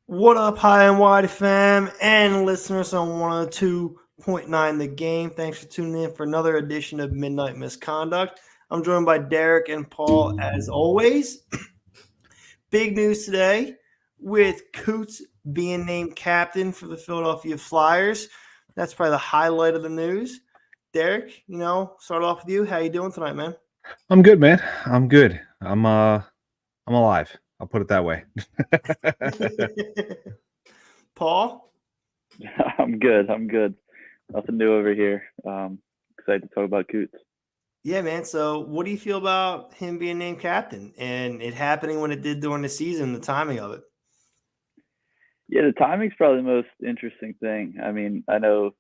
What up, High and Wide fam and listeners on 102.9 The Game? Thanks for tuning in for another edition of Midnight Misconduct. I'm joined by Derek and Paul as always. Big news today with Coots being named captain for the Philadelphia Flyers. That's probably the highlight of the news. Derek, start off with you. How you doing tonight, man? I'm good, man. I'm good. I'm alive. I'll put it that way. Paul? I'm good. Nothing new over here. Excited to talk about Coots. Yeah, man. So what do you feel about him being named captain and it happening when it did during the season, the timing of it? Yeah, the timing's probably the most interesting thing. I mean, I know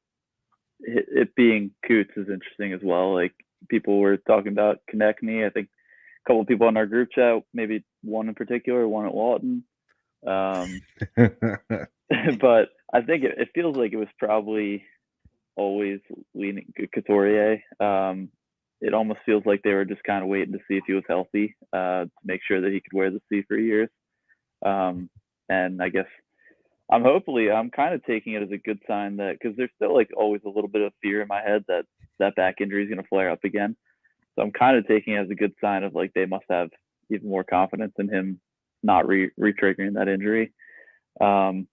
it being Coots is interesting as well. Like, people were talking about Konechny. I think a couple of people in our group chat, maybe one in particular, one at Walton. But I think it feels like it was probably always leaning Couturier. It almost feels like they were just kind of waiting to see if he was healthy, to make sure that he could wear the C for years. And I guess I'm kind of taking it as a good sign that, because there's still like always a little bit of fear in my head that back injury is going to flare up again. So I'm kind of taking it as a good sign of like they must have even more confidence in him not re-triggering that injury. But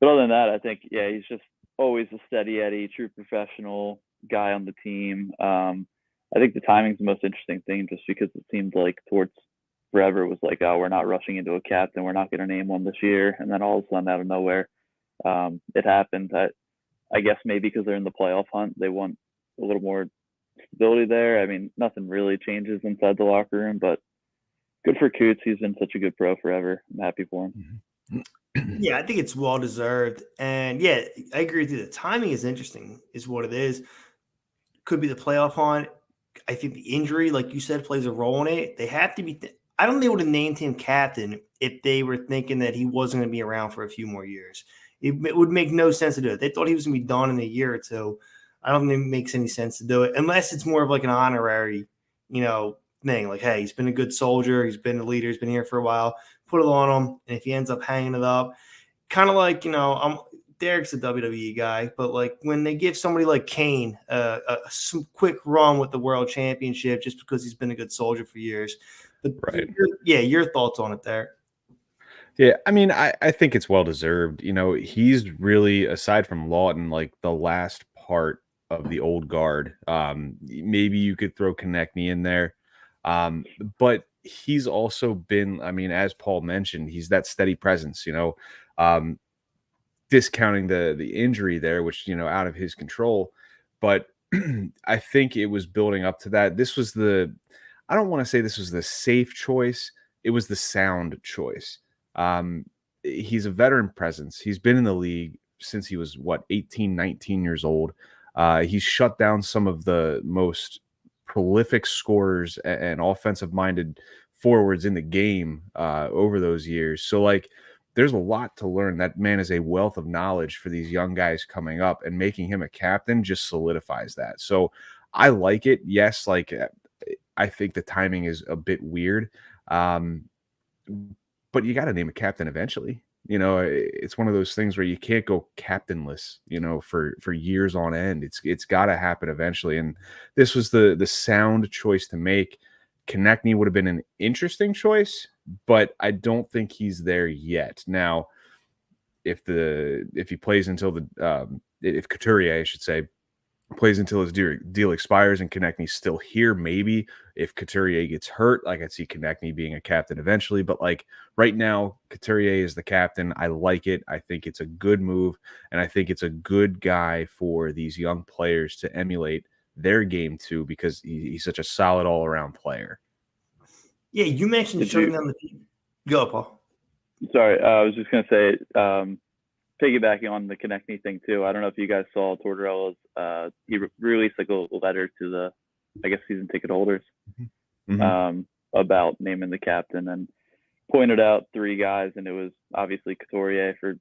other than that, I think, yeah, he's just always a steady Eddie, true professional guy on the team. I think the timing's the most interesting thing, just because it seemed like towards forever it was like, oh, we're not rushing into a captain, we're not going to name one this year, and then all of a sudden out of nowhere, it happened. I guess maybe because they're in the playoff hunt, they want a little more stability there. I mean, nothing really changes inside the locker room, but good for Coots. He's been such a good pro forever. I'm happy for him. Yeah, I think it's well deserved. And yeah, I agree with you. The timing is interesting, is what it is. Could be the playoff hunt. I think the injury, like you said, plays a role in it. They have to be. I don't think they would have named him captain if they were thinking that he wasn't going to be around for a few more years. It would make no sense to do it. They thought he was going to be done in a year or two. I don't think it makes any sense to do it unless it's more of like an honorary, thing. Like, hey, he's been a good soldier. He's been a leader. He's been here for a while. Put it on him. And if he ends up hanging it up, kind of like, Derek's a WWE guy, but like when they give somebody like Kane some quick run with the world championship just because he's been a good soldier for years. But right. Your thoughts on it there? Yeah, I mean, I think it's well deserved. He's really, aside from Lawton, like the last part of the old guard. Maybe you could throw Konechny in there. But he's also been, I mean, as Paul mentioned, he's that steady presence, discounting the injury there, which, out of his control. But I think it was building up to that. I don't want to say this was the safe choice. It was the sound choice. He's a veteran presence. He's been in the league since he was 18, 19 years old. He's shut down some of the most prolific scorers and offensive minded forwards in the game over those years. So like, there's a lot to learn. That man is a wealth of knowledge for these young guys coming up, and making him a captain just solidifies that. So I like it. Yes. Like, I think the timing is a bit weird. But you got to name a captain eventually. It's one of those things where you can't go captainless, for years on end. It's got to happen eventually. And this was the sound choice to make. Konechny would have been an interesting choice, but I don't think he's there yet. Now, if he plays until if Couturier, I should say, plays until his deal expires and Konechny's still here, maybe. If Couturier gets hurt, I could see Konechny being a captain eventually. But like right now, Couturier is the captain. I like it. I think it's a good move, and I think it's a good guy for these young players to emulate their game too, because he's such a solid all-around player. Yeah, you mentioned shutting down the team. Go, Paul. Sorry, I was just going to say, piggybacking on the Konechny thing too. I don't know if you guys saw Tortorella's. He released like a letter to the, I guess, season ticket holders, about naming the captain, and pointed out 3 guys, and it was obviously Couturier for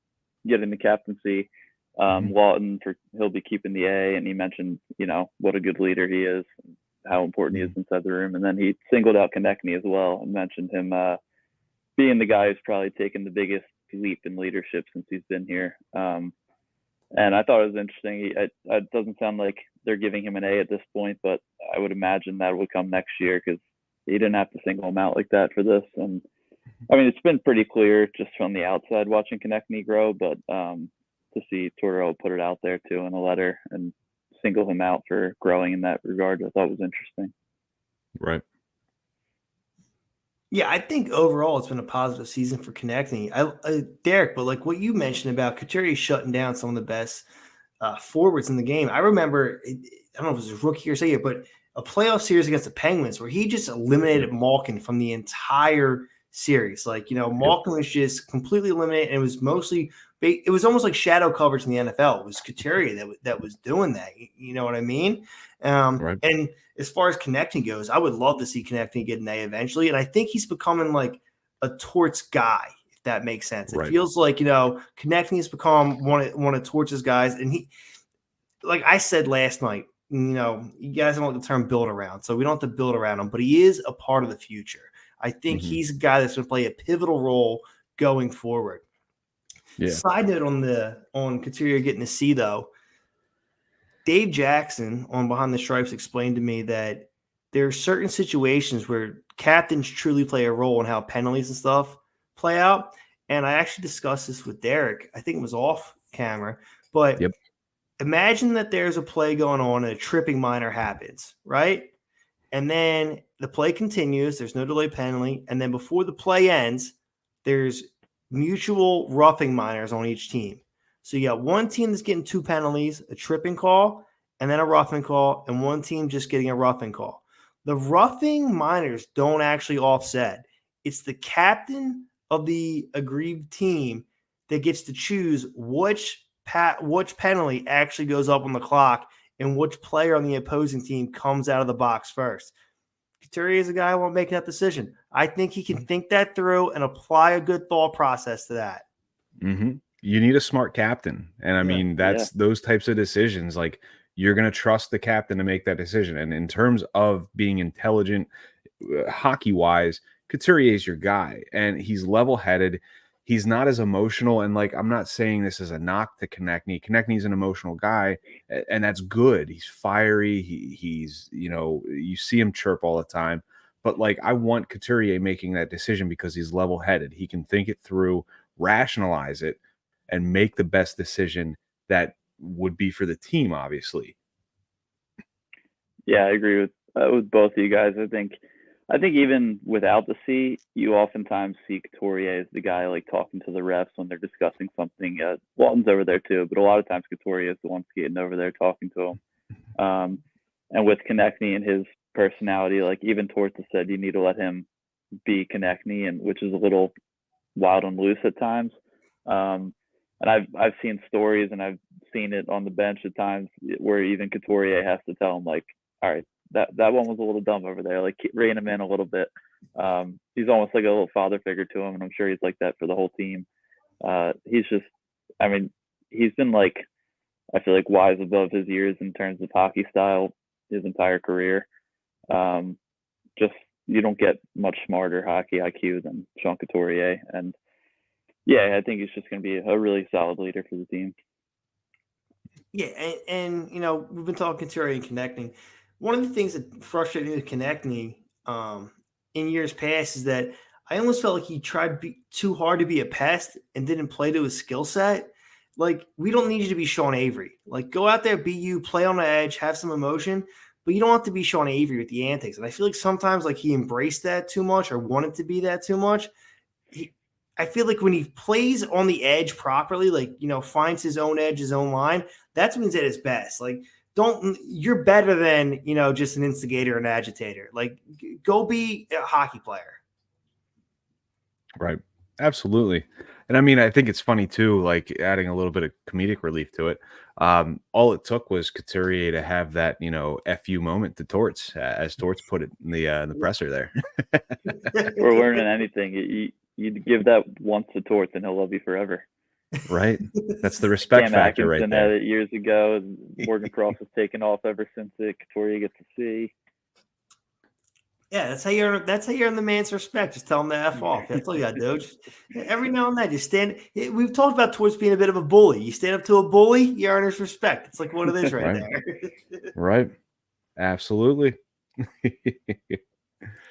getting the captaincy, Lawton he'll be keeping the A, and he mentioned what a good leader he is, how important he is inside the room, and then he singled out Konechny as well and mentioned him being the guy who's probably taken the biggest leap in leadership since he's been here. And I thought it was interesting. It doesn't sound like they're giving him an A at this point, but I would imagine that would come next year because he didn't have to single him out like that for this. And I mean, it's been pretty clear just from the outside watching Konechny grow, but to see Tortorella put it out there too in a letter and single him out for growing in that regard, I thought was interesting. Right. Yeah, I think overall it's been a positive season for Konechny. Derek, but like what you mentioned about Couturier shutting down some of the best forwards in the game. I remember, I don't know if it was his rookie or second, but a playoff series against the Penguins where he just eliminated Malkin from the entire series. Like, Malkin was just completely eliminated, and it was almost like shadow coverage in the NFL. It was Couturier that was doing that. You know what I mean? Right. And as far as Konechny goes, I would love to see Konechny get an A eventually. And I think he's becoming like a Torts guy, if that makes sense. It feels like, Konechny has become one of Torts' guys. And he, like I said last night, you guys don't like the term build around, so we don't have to build around him, but he is a part of the future. I think he's a guy that's going to play a pivotal role going forward. Yeah. Side note on Couturier getting a C, though. Dave Jackson on Behind the Stripes explained to me that there are certain situations where captains truly play a role in how penalties and stuff play out. And I actually discussed this with Derek. I think it was off camera. But imagine that there's a play going on and a tripping minor happens, right? And then the play continues. There's no delay penalty. And then before the play ends, there's mutual roughing minors on each team. So you got one team that's getting 2 penalties, a tripping call, and then a roughing call, and one team just getting a roughing call. The roughing minors don't actually offset. It's the captain of the aggrieved team that gets to choose which penalty actually goes up on the clock and which player on the opposing team comes out of the box first. Couturier is a guy who won't make that decision. I think he can think that through and apply a good thought process to that. Mm-hmm. You need a smart captain. And I mean, that's those types of decisions. Like, you're going to trust the captain to make that decision. And in terms of being intelligent, hockey-wise, Couturier is your guy. And he's level-headed. He's not as emotional. And, like, I'm not saying this as a knock to Konechny. Konechny's an emotional guy, and that's good. He's fiery. He's, you see him chirp all the time. But, like, I want Couturier making that decision because he's level-headed. He can think it through, rationalize it, and make the best decision that would be for the team, obviously. Yeah, I agree with both of you guys. I think even without the C, you oftentimes see Couturier as the guy like talking to the refs when they're discussing something. Walton's over there too, but a lot of times Couturier is the one skating over there talking to him. And with Konechny and his personality, like even Torts has said, you need to let him be Konechny, and which is a little wild and loose at times. And I've seen stories and I've seen it on the bench at times where even Couturier has to tell him, like, all right, that one was a little dumb over there. Like, rein him in a little bit. He's almost like a little father figure to him, and I'm sure he's like that for the whole team. He's just, I mean, he's been like, I feel like wise above his years in terms of hockey style his entire career. Just, you don't get much smarter hockey IQ than Sean Couturier. And yeah, I think he's just going to be a really solid leader for the team. Yeah, and we've been talking Couturier and Konechny. One of the things that frustrated me with Konechny in years past is that I almost felt like he tried too hard to be a pest and didn't play to his skill set. Like, we don't need you to be Sean Avery. Like, go out there, be you, play on the edge, have some emotion, but you don't have to be Sean Avery with the antics. And I feel like sometimes, like, he embraced that too much or wanted to be that too much. I feel like when he plays on the edge properly, like, finds his own edge, his own line, that's when he's at his best. Like, you're better than, just an instigator and agitator. Like, go be a hockey player. Right. Absolutely. And I mean, I think it's funny too, like adding a little bit of comedic relief to it. All it took was Couturier to have that, FU moment to Torts, as Torts put it in the presser there. We're learning anything. You give that once to Torts and he'll love you forever. Right. That's the respect Cam factor Atkinson right there. had it years ago. Morgan Cross has taken off ever since it. Couturier gets to see. Yeah, that's how you earn the man's respect. Just tell him to F off. That's all you gotta do. Just, every now and then, just stand. We've talked about Torts being a bit of a bully. You stand up to a bully, you earn his respect. It's like what it is right Right. there. Right. Absolutely.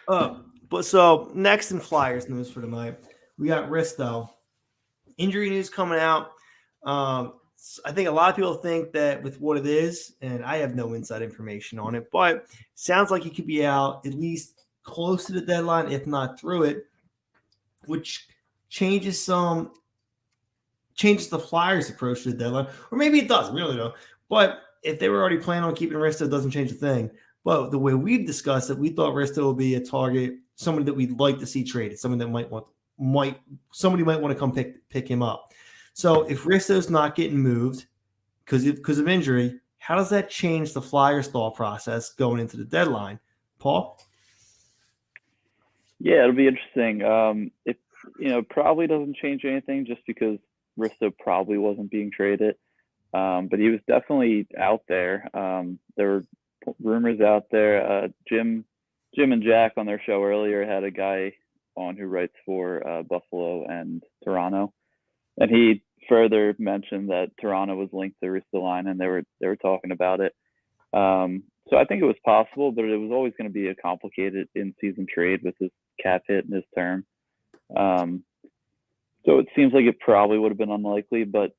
But so next in Flyers news for tonight, we got Risto. Injury news coming out. I think a lot of people think that with what it is, and I have no inside information on it, but sounds like he could be out at least close to the deadline, if not through it, which changes the Flyers' approach to the deadline, or maybe it doesn't. We really don't. But if they were already planning on keeping Risto, it doesn't change a thing. But the way we've discussed it, we thought Risto would be a target, somebody that we'd like to see traded, somebody that somebody might want to come pick him up. So if Risto's not getting moved because of injury, how does that change the Flyers' thought process going into the deadline, Paul? Yeah, it'll be interesting. It probably doesn't change anything just because Risto probably wasn't being traded, but he was definitely out there. There were rumors out there. Jim and Jack on their show earlier had a guy on who writes for Buffalo and Toronto, and he further mentioned that Toronto was linked to Ristolainen, and they were talking about it. So I think it was possible, but it was always going to be a complicated in-season trade with his cap hit and his term. So it seems like it probably would have been unlikely, but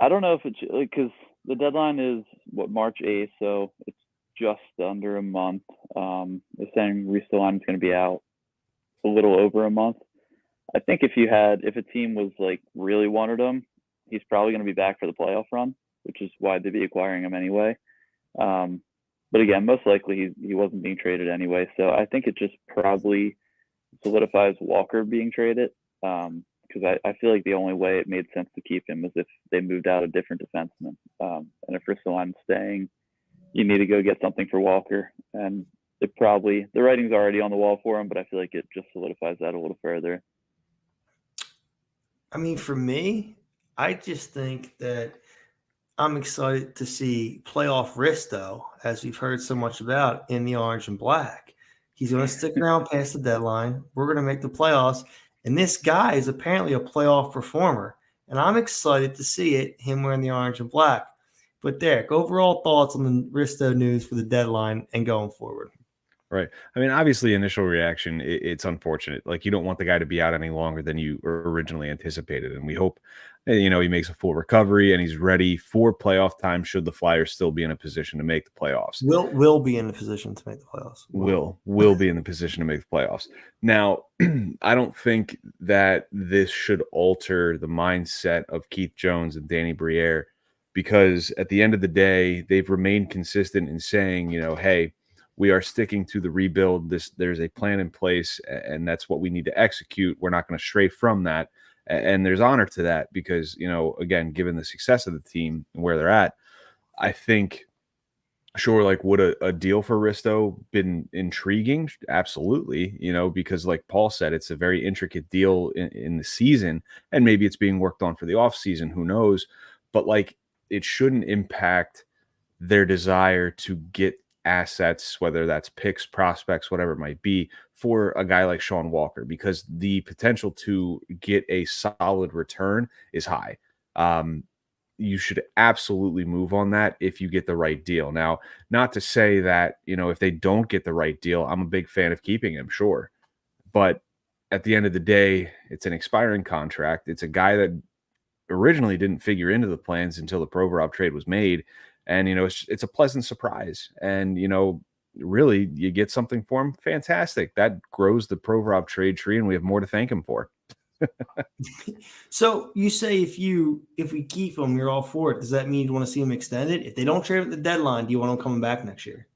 I don't know if it's because the deadline is March 8th, so it's just under a month. They're saying Ristolainen is going to be out a little over a month. I think if a team was like really wanted him, he's probably going to be back for the playoff run, which is why they'd be acquiring him anyway. But again, most likely he wasn't being traded anyway. So I think it just probably solidifies Walker being traded. Because I feel like the only way it made sense to keep him was if they moved out a different defenseman. And if Ristolainen's staying, you need to go get something for Walker. And the writing's already on the wall for him, but I feel like it just solidifies that a little further. I mean, for me, I just think that I'm excited to see playoff Risto, as we've heard so much about in the orange and black. He's going to stick around past the deadline. We're going to make the playoffs. And this guy is apparently a playoff performer. And I'm excited to see it, him wearing the orange and black. But Derek, overall thoughts on the Risto news for the deadline and going forward? Right. I mean, obviously, initial reaction, it's unfortunate. Like, you don't want the guy to be out any longer than you originally anticipated. And we hope, he makes a full recovery and he's ready for playoff time should the Flyers still be in a position to make the playoffs. Will be in the position to make the playoffs. Will be in the position to make the playoffs. Now, I don't think that this should alter the mindset of Keith Jones and Danny Briere, because at the end of the day, they've remained consistent in saying, hey, we are sticking to the rebuild. There's a plan in place, and that's what we need to execute. We're not going to stray from that. And there's honor to that because, again, given the success of the team and where they're at, I think, sure, like, would a deal for Risto been intriguing? Absolutely, because like Paul said, it's a very intricate deal in the season, and maybe it's being worked on for the off season. Who knows? But like, it shouldn't impact their desire to get assets, whether that's picks, prospects, whatever it might be, for a guy like Sean Walker, because the potential to get a solid return is high. You should absolutely move on that if you get the right deal. Now, not to say that, if they don't get the right deal, I'm a big fan of keeping him, sure. But at the end of the day, it's an expiring contract. It's a guy that originally didn't figure into the plans until the Provorov trade was made. And, it's a pleasant surprise. And, really, you get something for him, fantastic. That grows the Provorov trade tree, and we have more to thank him for. So you say if we keep him, you're all for it. Does that mean you want to see him extended? If they don't trade at the deadline, do you want him coming back next year?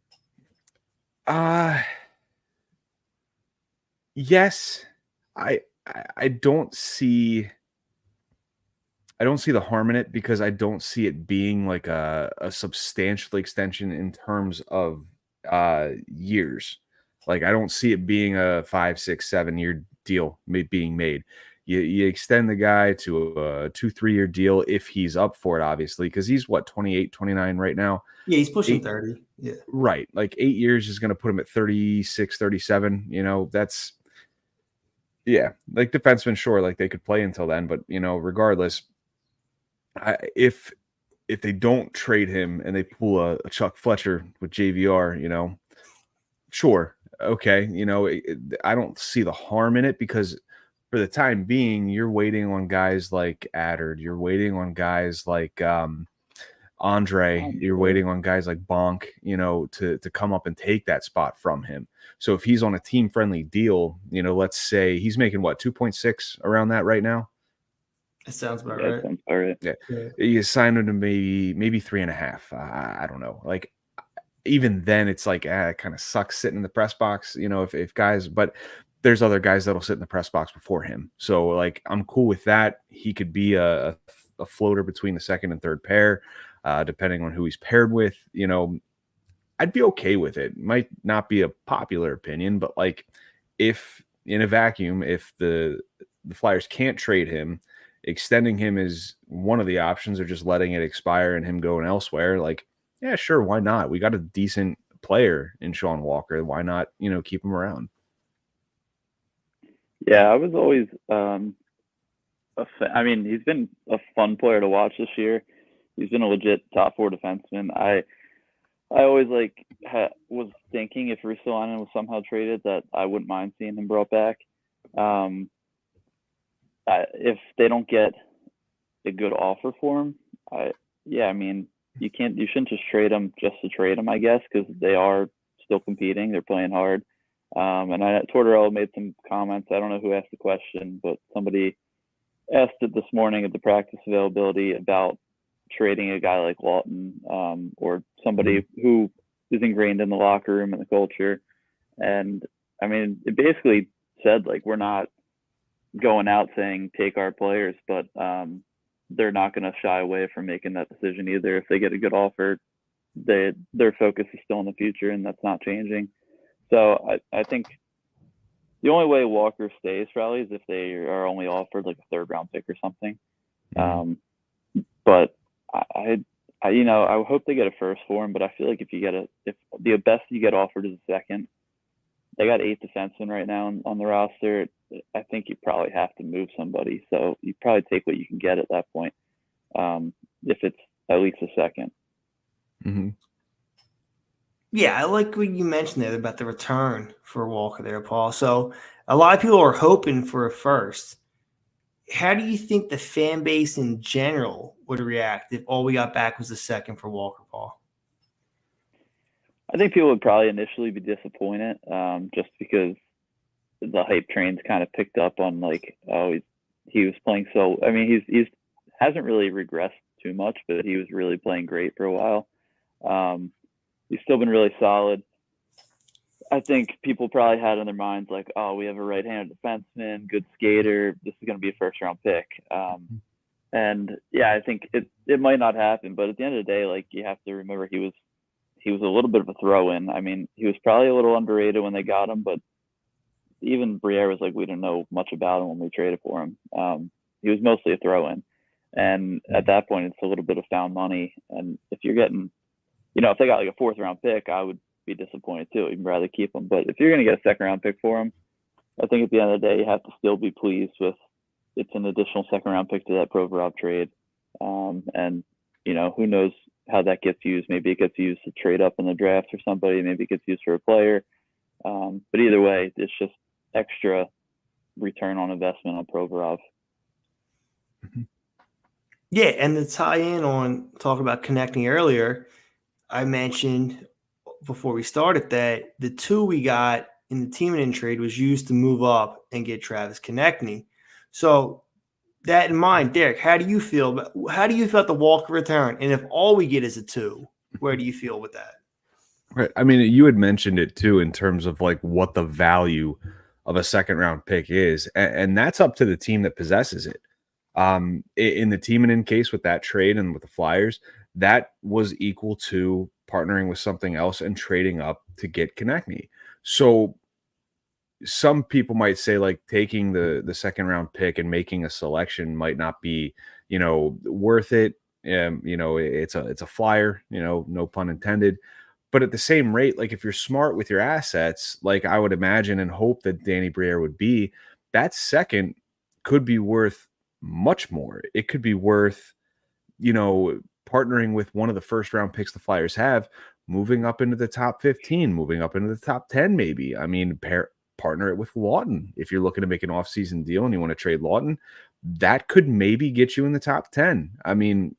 Yes. I don't see the harm in it, because I don't see it being like a substantial extension in terms of years. Like, I don't see it being a 5, 6, 7 year deal being made. You extend the guy to a 2-3 year deal if he's up for it, obviously, because he's what, 28, 29 right now. Yeah, he's pushing 30. Yeah. Right. Like 8 years is going to put him at 36, 37. That's, yeah, like defensemen, sure, like they could play until then, but regardless, if they don't trade him and they pull a Chuck Fletcher with JVR, sure, okay, I don't see the harm in it, because for the time being, you're waiting on guys like Addard, you're waiting on guys like Andre, you're waiting on guys like Bonk, to come up and take that spot from him. So if he's on a team friendly deal, let's say he's making what, 2.6 around that right now. That sounds about right. Sounds all right. Yeah. You sign him to maybe 3.5. I don't know. Like, even then it's like, it kind of sucks sitting in the press box, if guys, but there's other guys that'll sit in the press box before him. So like, I'm cool with that. He could be a floater between the second and third pair, depending on who he's paired with. I'd be okay with it. Might not be a popular opinion, but like, if in a vacuum, if the Flyers can't trade him, extending him is one of the options, or just letting it expire and him going elsewhere. Like, yeah, sure, why not? We got a decent player in Sean Walker. Why not, keep him around? Yeah, I was always I mean, he's been a fun player to watch this year. He's been a legit top 4 defenseman. I always was thinking if Ristolainen was somehow traded, that I wouldn't mind seeing him brought back. If they don't get a good offer for him, I mean, you shouldn't just trade him just to trade him, I guess, because they are still competing. They're playing hard. And Tortorella made some comments. I don't know who asked the question, but somebody asked it this morning at the practice availability about trading a guy like Lawton, or somebody who is ingrained in the locker room and the culture. And I mean, it basically said, like, we're not going out saying take our players, but they're not going to shy away from making that decision either. If they get a good offer, their focus is still in the future, and that's not changing. So I think the only way Walker stays probably is if they are only offered like a 3rd round pick or something. But I hope they get a first for him, but I feel like if the best you get offered is a second, they got 8 defensemen right now on the roster. I think you probably have to move somebody. So you probably take what you can get at that point, if it's at least a second. Mm-hmm. Yeah, I like what you mentioned there about the return for Walker there, Paul. So a lot of people are hoping for a first. How do you think the fan base in general would react if all we got back was a second for Walker, Paul? I think people would probably initially be disappointed, just because the hype train's kind of picked up on, like, oh, he was playing so. I mean, he's hasn't really regressed too much, but he was really playing great for a while. He's still been really solid. I think people probably had in their minds, like, oh, we have a right-handed defenseman, good skater. This is going to be a first-round pick. And yeah, I think it might not happen, but at the end of the day, like, you have to remember he was a little bit of a throw-in. I mean, he was probably a little underrated when they got him, but even Briere was like, we didn't know much about him when we traded for him. He was mostly a throw-in. And at that point, it's a little bit of found money. And if you're getting, if they got like a 4th round pick, I would be disappointed too. You'd rather keep him. But if you're going to get a 2nd round pick for him, I think at the end of the day, you have to still be pleased with it's an additional 2nd round pick to that Provorov trade. And, who knows how that gets used. Maybe it gets used to trade up in the draft for somebody. Maybe it gets used for a player. But either way, it's just extra return on investment on Provorov. Yeah, and to tie in on talking about connecting earlier, I mentioned before we started that the 2 we got in the Timonen trade was used to move up and get Travis Konechny. So that in mind, Derek, how do you feel about the Walker return? And if all we get is a 2, where do you feel with that? Right. I mean, you had mentioned it too in terms of like what the value of a 2nd round pick is, and that's up to the team that possesses it. In the Timonen case with that trade and with the Flyers, that was equal to partnering with something else and trading up to get Konechny. So some people might say like taking the second round pick and making a selection might not be, worth it. It's a flyer, no pun intended. But at the same rate, like if you're smart with your assets, like I would imagine and hope that Danny Briere would be, that second could be worth much more. It could be worth, partnering with one of the first round picks the Flyers have, moving up into the top 15, moving up into the top 10, maybe. I mean, partner it with Lawton. If you're looking to make an offseason deal and you want to trade Lawton, that could maybe get you in the top 10. I mean,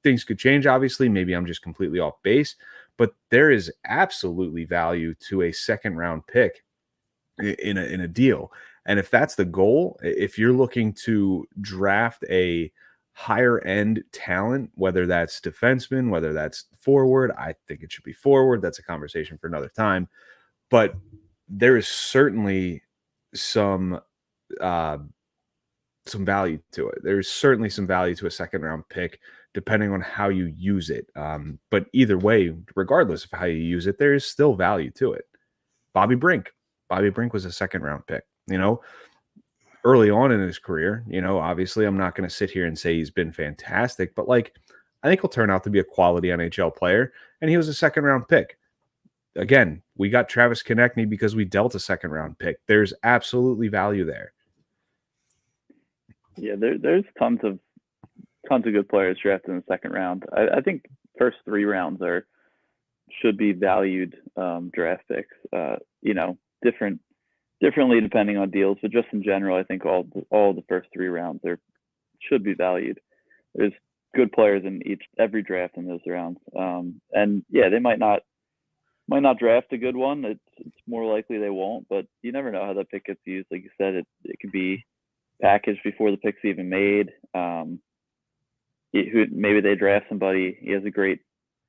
things could change, obviously. Maybe I'm just completely off base, but there is absolutely value to a second round pick in a deal. And if that's the goal, if you're looking to draft a higher end talent, whether that's defenseman, whether that's forward, I think it should be forward. That's a conversation for another time. But there is certainly some value to it. There's certainly some value to a second round pick, depending on how you use it. But either way, regardless of how you use it, there is still value to it. Bobby Brink was a second round pick, early on in his career. Obviously I'm not going to sit here and say he's been fantastic, but like, I think he'll turn out to be a quality NHL player. And he was a second round pick. Again, we got Travis Konechny because we dealt a second round pick. There's absolutely value there. Yeah, there's tons of good players drafted in the second round. I think first 3 rounds should be valued draft picks. Differently depending on deals, but just in general, I think all the first 3 rounds should be valued. There's good players in every draft in those rounds, and yeah, they might not draft a good one. It's more likely they won't, but you never know how that pick gets used. Like you said, it could be packaged before the pick's even made. Maybe they draft somebody, he has a great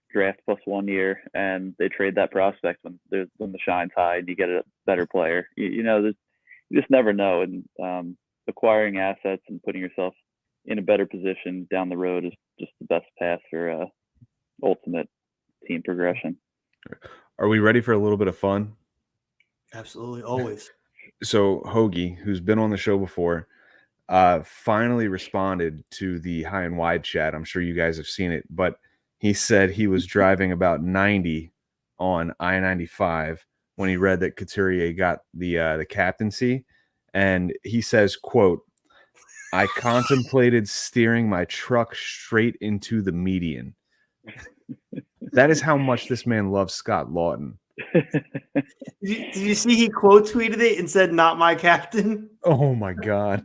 draft plus 1 year, and they trade that prospect when the shine's high and you get a better player. You just never know. And acquiring assets and putting yourself in a better position down the road is just the best path for ultimate team progression. Are we ready for a little bit of fun? Absolutely, always. So Hoagie, who's been on the show before, finally responded to the High and Wide chat. I'm sure you guys have seen it, but he said he was driving about 90 on I-95 when he read that Couturier got the captaincy, and he says, quote, "I contemplated steering my truck straight into the median." That is how much this man loves Scott Lawton. Did you see he quote tweeted it and said, "Not my captain"? Oh my God.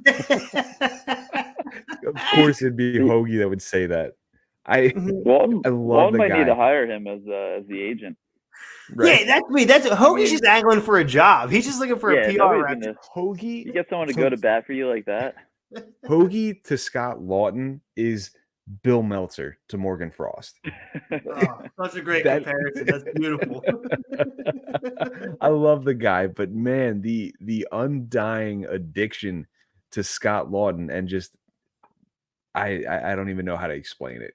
Of course it'd be Hoagie that would say that. I love the might guy. need to hire him as the agent. Right? Yeah, that's me. Hoagie's just angling for a job. He's just looking for a PR rep. Hoagie, you get someone to go to bat for you like that. Hoagie to Scott Lawton is Bill Meltzer to Morgan Frost. Such a great comparison. That's beautiful. I love the guy, but man, the undying addiction to Scott Lawton, and just I don't even know how to explain it.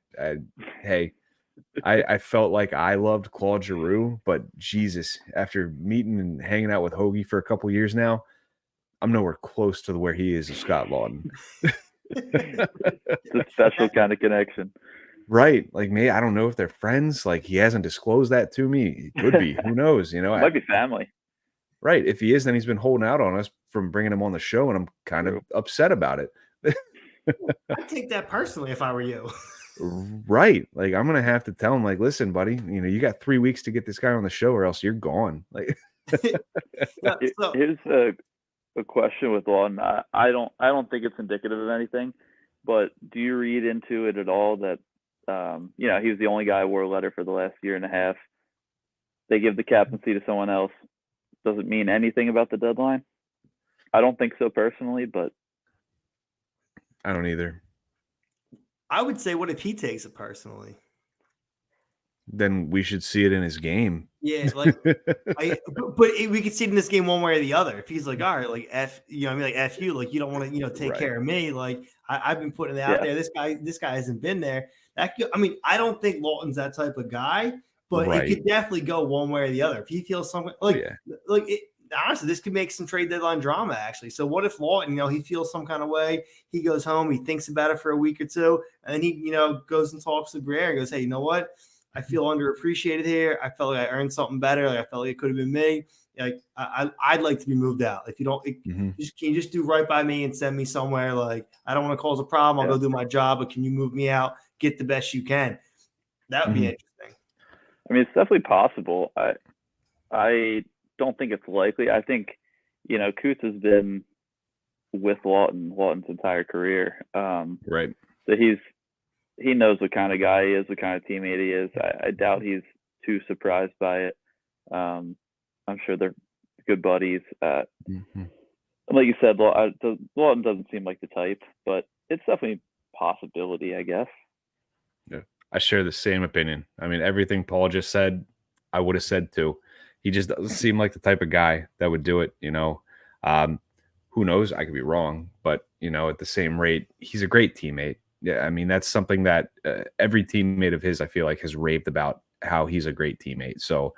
I felt like I loved Claude Giroux, but Jesus, after meeting and hanging out with Hoagie for a couple years now, I'm nowhere close to where he is of Scott Lawton. It's a special kind of connection. Right. Like me, I don't know if they're friends. Like he hasn't disclosed that to me. It could be. Who knows? It might be family. Right. If he is, then he's been holding out on us from bringing him on the show, and I'm kind of upset about it. I'd take that personally if I were you. Right. Like I'm gonna have to tell him, like, listen, buddy, you got 3 weeks to get this guy on the show, or else you're gone. Like here's a question with Lawton. I don't think it's indicative of anything, but do you read into it at all that he was the only guy who wore a letter for the last year and a half? They give the captaincy to someone else. Does it mean anything about the deadline? I don't think so personally, but I don't either. I would say, what if he takes it personally? Then we should see it in his game. Yeah, like, but we could see it in this game one way or the other. If he's like, all right, like F, like F you, like you don't want to, take care of me. Like I've been putting it out there. This guy hasn't been there. I don't think Lawton's that type of guy, but it could definitely go one way or the other. If he feels something honestly, this could make some trade deadline drama, actually. So what if Lawton, he feels some kind of way, he goes home, he thinks about it for a week or two, and then he, goes and talks to Briere and goes, hey, you know what? I feel underappreciated here. I felt like I earned something better. Like I felt like it could have been me. Like I'd like to be moved out. If you don't, can you just do right by me and send me somewhere? Like I don't want to cause a problem. I'll go do my job, but can you move me out? Get the best you can. That would be interesting. I mean, it's definitely possible. I don't think it's likely. I think, Coots has been with Lawton's entire career. Right. So he knows what kind of guy he is, what kind of teammate he is. I doubt he's too surprised by it. I'm sure they're good buddies. Like you said, Lawton doesn't seem like the type, but it's definitely a possibility, I guess. Yeah, I share the same opinion. I mean, everything Paul just said, I would have said too. He just doesn't seem like the type of guy that would do it, Who knows? I could be wrong, but, at the same rate, he's a great teammate. Yeah, I mean, that's something that every teammate of his, I feel like, has raved about how he's a great teammate. So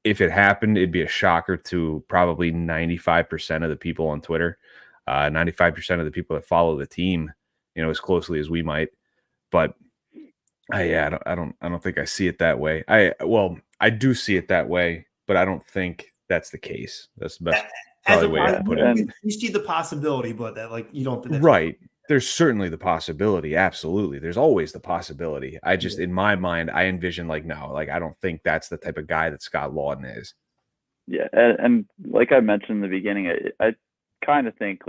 if it happened, it'd be a shocker to probably 95% of the people on Twitter, 95% of the people that follow the team, as closely as we might. But I don't think I see it that way. I do see it that way, but I don't think that's the case. That's the best probably way to put it. You see the possibility, but that you don't think that's right. There's certainly the possibility. Absolutely. There's always the possibility. I just, in my mind, I envision I don't think that's the type of guy that Scott Lawton is. Yeah. And like I mentioned in the beginning, I kind of think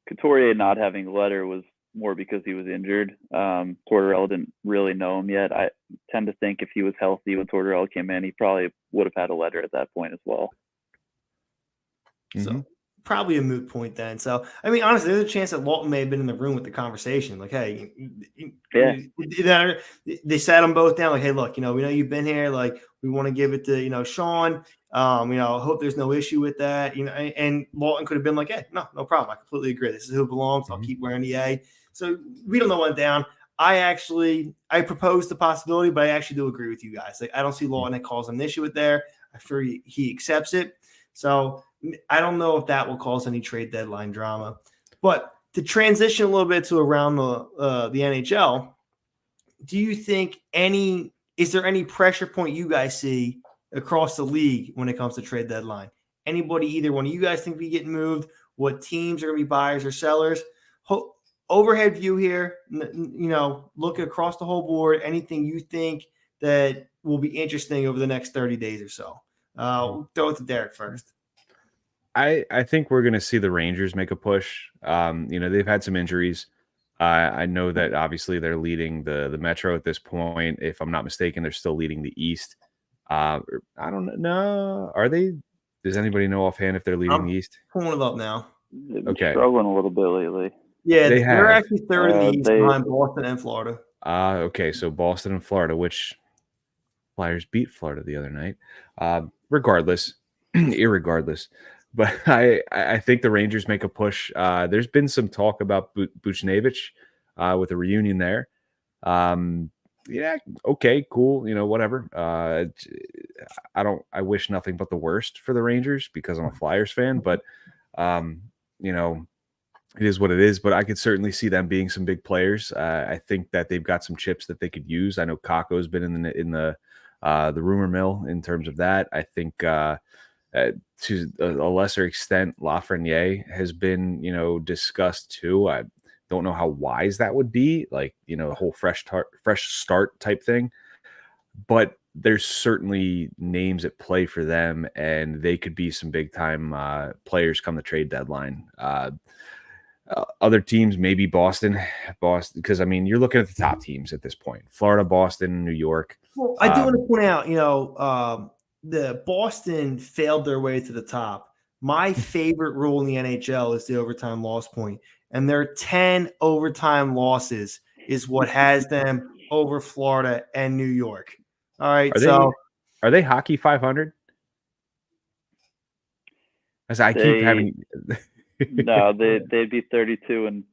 Couturier not having a letter was more because he was injured. Tortorella didn't really know him yet. I tend to think if he was healthy when Tortorella came in, he probably would have had a letter at that point as well. So probably a moot point then. So, I mean, honestly, there's a chance that Lawton may have been in the room with the conversation. Like, hey, they sat them both down. Like, hey, look, we know you've been here. Like, we want to give it to, Sean. I hope there's no issue with that. And Lawton could have been like, hey, no problem. I completely agree. This is who it belongs. I'll keep wearing the A. So we don't know what went down. I proposed the possibility, but I actually do agree with you guys. Like, I don't see Lawton that caused an issue with there. I'm sure he accepts it. So I don't know if that will cause any trade deadline drama. But to transition a little bit to around the NHL, do you think is there any pressure point you guys see across the league when it comes to trade deadline? Anybody, either one of you guys think we getting moved? What teams are going to be buyers or sellers? Overhead view here, look across the whole board. Anything you think that will be interesting over the next 30 days or so? We'll throw it to Derek first. I think we're going to see the Rangers make a push. They've had some injuries. I know that obviously they're leading the Metro at this point. If I'm not mistaken, they're still leading the East. I don't know. Are they? Does anybody know offhand if they're leading the East? Pulling it up now. Okay. Struggling a little bit lately. Yeah, they're actually third in the East behind Boston and Florida. Okay, so Boston and Florida, which Flyers beat Florida the other night. Irregardless, but I think the Rangers make a push. There's been some talk about Buchnevich with a reunion there. Yeah, okay, cool. Whatever. I wish nothing but the worst for the Rangers because I'm a Flyers fan, but it is what it is. But I could certainly see them being some big players. I think that they've got some chips that they could use. I know Kakko's been in the rumor mill in terms of that. I think to a lesser extent, Lafreniere has been, discussed too. I don't know how wise that would be, the whole fresh start type thing. But there's certainly names at play for them, and they could be some big time players come the trade deadline. Other teams, maybe Boston, because you're looking at the top teams at this point: Florida, Boston, New York. Well, I do want to point out, the Boston failed their way to the top. My favorite rule in the NHL is the overtime loss point, and their 10 overtime losses is what has them over Florida and New York. All right, are they hockey 500? As I keep having. No, they'd be 32 and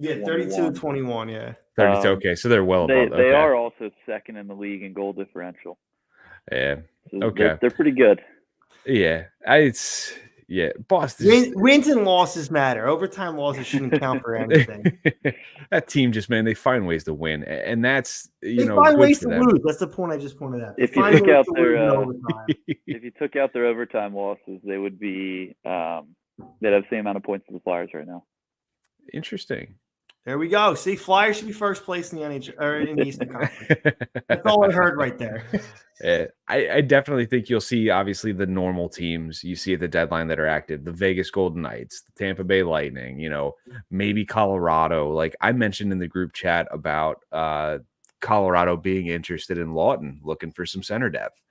32-21, yeah. 32. Okay, so they're well above. They are also second in the league in goal differential. Yeah. So okay. They're pretty good. Yeah, Boston. Wins and losses matter. Overtime losses shouldn't count for anything. That team just, man, they find ways to win, and that's They find good ways for to them. lose. That's the point I just pointed out. If you took out their overtime losses, they would be they'd have the same amount of points as the Flyers right now. Interesting. There we go. See, Flyers should be first place in the NHL or in the Eastern Conference. That's all I heard right there. I definitely think you'll see, obviously, the normal teams you see at the deadline that are active: the Vegas Golden Knights, the Tampa Bay Lightning, maybe Colorado. Like I mentioned in the group chat about Colorado being interested in Lawton, looking for some center depth.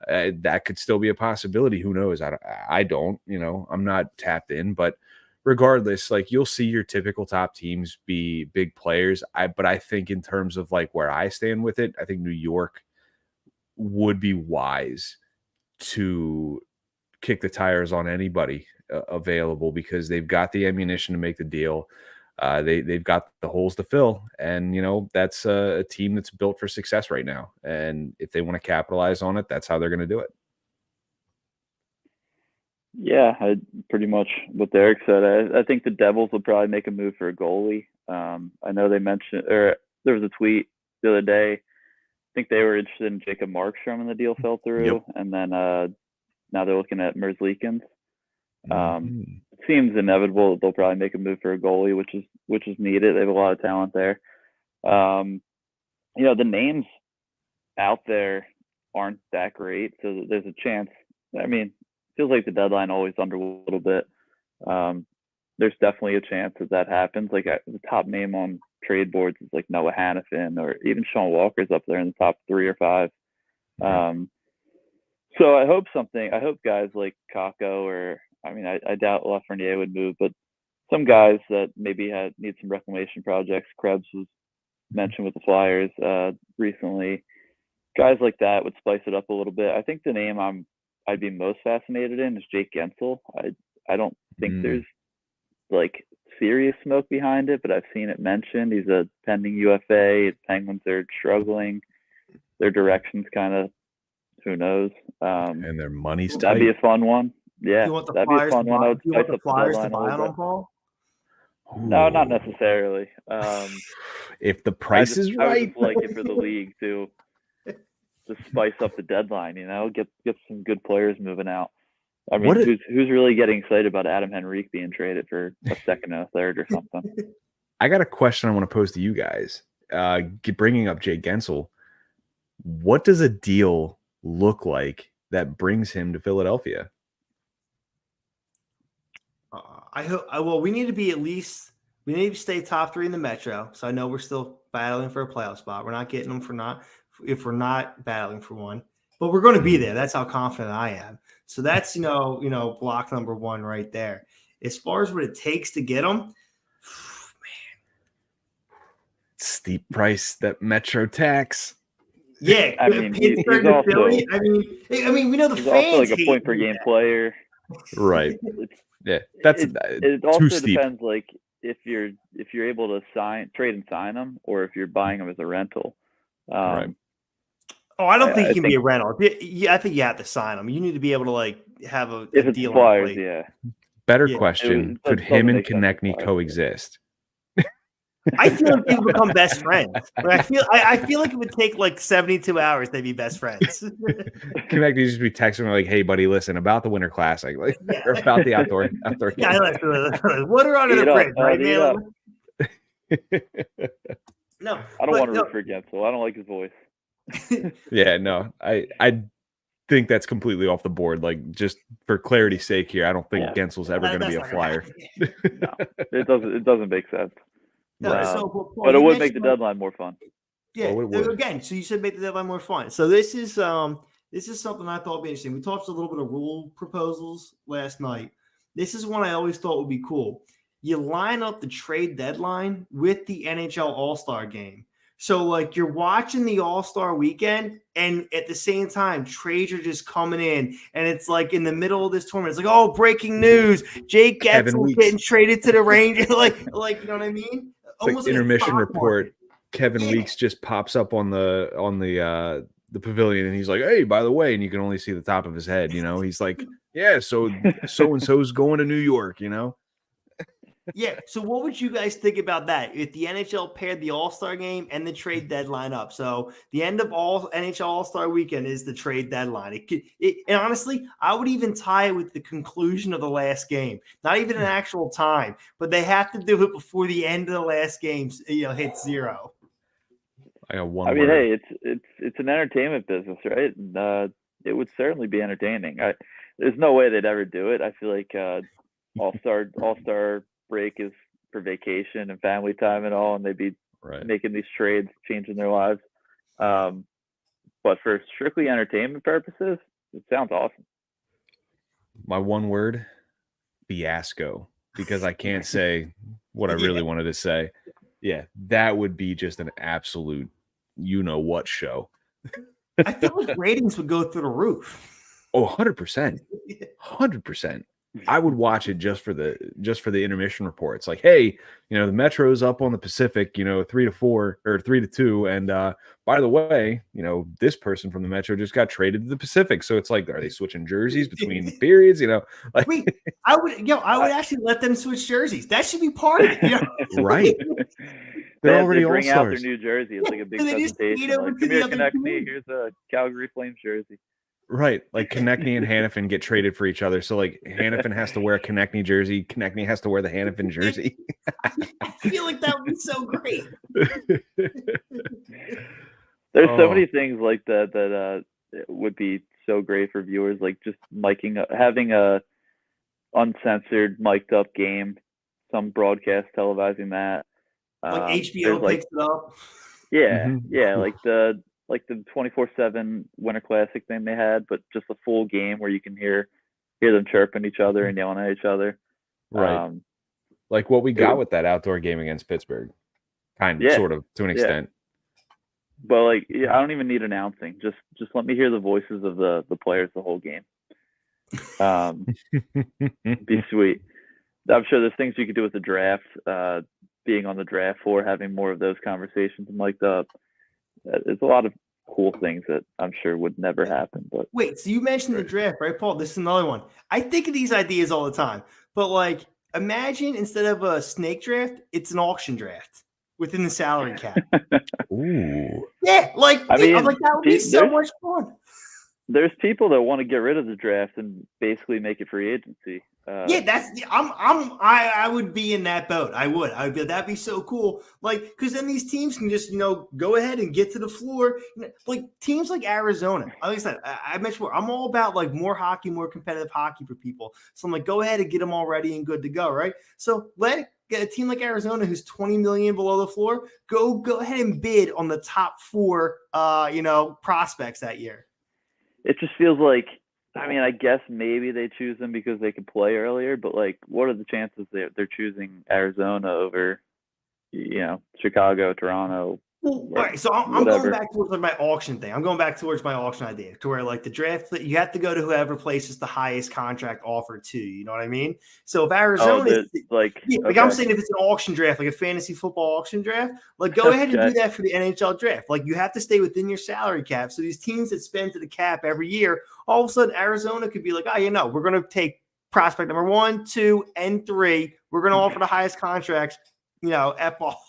That could still be a possibility. Who knows? I don't. I'm not tapped in, but regardless, like you'll see your typical top teams be big players. But I think in terms of like where I stand with it, I think New York would be wise to kick the tires on anybody available, because they've got the ammunition to make the deal. They've got the holes to fill, and that's a team that's built for success right now. And if they want to capitalize on it, that's how they're going to do it. Yeah, pretty much what Derek said. I think the Devils will probably make a move for a goalie. I know they mentioned, or there was a tweet the other day. I think they were interested in Jacob Markstrom, and the deal fell through. Yep. And then now they're looking at Merzlikins. It seems inevitable that they'll probably make a move for a goalie, which is needed. They have a lot of talent there. The names out there aren't that great, so there's a chance. I mean, feels like the deadline always under a little bit. There's definitely a chance that happens. Like the top name on trade boards is like Noah Hannafin, or even Sean Walker's up there in the top 3 or 5. So I hope guys like Kakko, or I doubt Lafreniere would move, but some guys that maybe need some reclamation projects. Krebs was mentioned with the Flyers recently. Guys like that would spice it up a little bit. I think the name I'd be most fascinated in is Jake Gensel. I don't think there's like serious smoke behind it, but I've seen it mentioned. He's a pending UFA. Penguins are struggling. Their direction's kind of, who knows. And their money's that'd be a fun one. Yeah, that'd be a fun one. Do you want the Flyers to buy on, Paul? No, not necessarily. If the price is right, I would just like it for the league to spice up the deadline. Get some good players moving out. I mean, who's really getting excited about Adam Henrique being traded for a second and a third or something? I got a question I want to pose to you guys. Bringing up Jake Gensel, what does a deal look like that brings him to Philadelphia? We need to be we need to stay top 3 in the Metro. So I know we're still battling for a playoff spot. We're not getting them if we're not battling for one, but we're going to be there. That's how confident I am. So that's, block number 1 right there. As far as what it takes to get them, man, steep price, that Metro tax. Yeah, I mean, he's also, Philly. I mean, we know the he's fans also like a point per game player. Right. Yeah, it also too steep. Depends, like if you're able to trade and sign them, or if you're buying them as a rental. Right. Oh, I don't think he can be a rental. I think you have to sign him. You need to be able to have a deal. Flyers, yeah. Better question: could him and Konechny coexist? I feel like they would become best friends. I feel like it would take 72 hours to be best friends. Konechny just be texting me like, "Hey, buddy, listen about the Winter Classic, or about the outdoor." Yeah, water under the bridge, right, man? No, I don't want to root for Gensel. I don't like his voice. Yeah, no, I think that's completely off the board. Like, just for clarity's sake here, I don't think Gensel's ever going to be a Flyer. No, it doesn't make sense. No, but it would make the deadline more fun. Yeah, again, so you said make the deadline more fun. So this is something I thought would be interesting. We talked a little bit of rule proposals last night. This is one I always thought would be cool. You line up the trade deadline with the NHL All-Star game. So, you're watching the All-Star weekend, and at the same time, trades are just coming in, and it's in the middle of this tournament. It's oh, breaking news! Jake Getzel's getting traded to the Rangers. You know what I mean? It's almost intermission report. Kevin Weeks just pops up on the the pavilion, and he's like, "Hey, by the way," and you can only see the top of his head. He's like, "Yeah, so and so's going to New York." Yeah. So what would you guys think about that? If the NHL paired the All-Star game and the trade deadline up. So the end of all NHL All-Star weekend is the trade deadline. And honestly, I would even tie it with the conclusion of the last game. Not even an actual time, but they have to do it before the end of the last game, hits 0. I got one I mean, word. hey, it's an entertainment business, right? And, it would certainly be entertaining. There's no way they'd ever do it. I feel like All-Star break is for vacation and family time and all, and they'd be Right. making these trades, changing their lives. But for strictly entertainment purposes, it sounds awesome. My one word, fiasco, because I can't say what I really wanted to say. Yeah, that would be just an absolute what show. I feel like ratings would go through the roof. Oh, 100%. 100%. I would watch it just for the intermission reports. Like, hey, the Metro's up on the Pacific, 3-4 or 3-2, and by the way, this person from the Metro just got traded to the Pacific. So it's like, are they switching jerseys between the periods? Like, wait, I would actually let them switch jerseys. That should be part of it. Right? They're already they bring out their All-Stars. new jersey. It's like a big So they just presentation. feed over Like, to come the here, other connect me. team. Here's a Calgary Flames jersey. Right, like Konechny and Hannafin get traded for each other. So like Hannafin has to wear a Konechny jersey, Konechny has to wear the Hannafin jersey. I feel like that would be so great. There's so many things like that would be so great for viewers, like just having a uncensored, mic'd up game, some broadcast televising that. Like HBO picks it up. Yeah, Mhm. yeah, like the 24/7 Winter Classic thing they had, but just a full game where you can hear them chirping each other and yelling at each other. Right. Like what we got with that outdoor game against Pittsburgh. Sort of, to an extent. But like, I don't even need announcing. Just let me hear the voices of the players the whole game. Be sweet. I'm sure there's things you could do with the draft, being on the draft floor, having more of those conversations mic'd up. There's a lot of cool things that I'm sure would never happen. But wait, so you mentioned the draft, right, Paul? This is another one. I think of these ideas all the time, but like, imagine instead of a snake draft, it's an auction draft within the salary cap. Ooh. Yeah, like I mean, I'm like, that would be so much fun. There's people that want to get rid of the draft and basically make it free agency. Yeah, I would be in that boat. I would be, that'd be so cool. Like, because then these teams can just, go ahead and get to the floor. Like teams like Arizona. Like I said, I mentioned before, I'm all about like more hockey, more competitive hockey for people. So I'm like, go ahead and get them all ready and good to go, right? So get a team like Arizona who's 20 million below the floor. Go ahead and bid on the top 4 prospects that year. It just feels like, I mean, I guess maybe they choose them because they could play earlier, but like, what are the chances they're choosing Arizona over, Chicago, Toronto? Well, all right, so I'm going back towards my auction thing. I'm going back towards my auction idea to where like the draft, you have to go to whoever places the highest contract offer to. You know what I mean? So if Arizona, I'm saying if it's an auction draft, like a fantasy football auction draft, like go ahead and do that for the NHL draft. Like you have to stay within your salary cap. So these teams that spend to the cap every year, all of a sudden Arizona could be like, we're going to take prospect number 1, 2, and 3. We're going to offer the highest contracts. F all.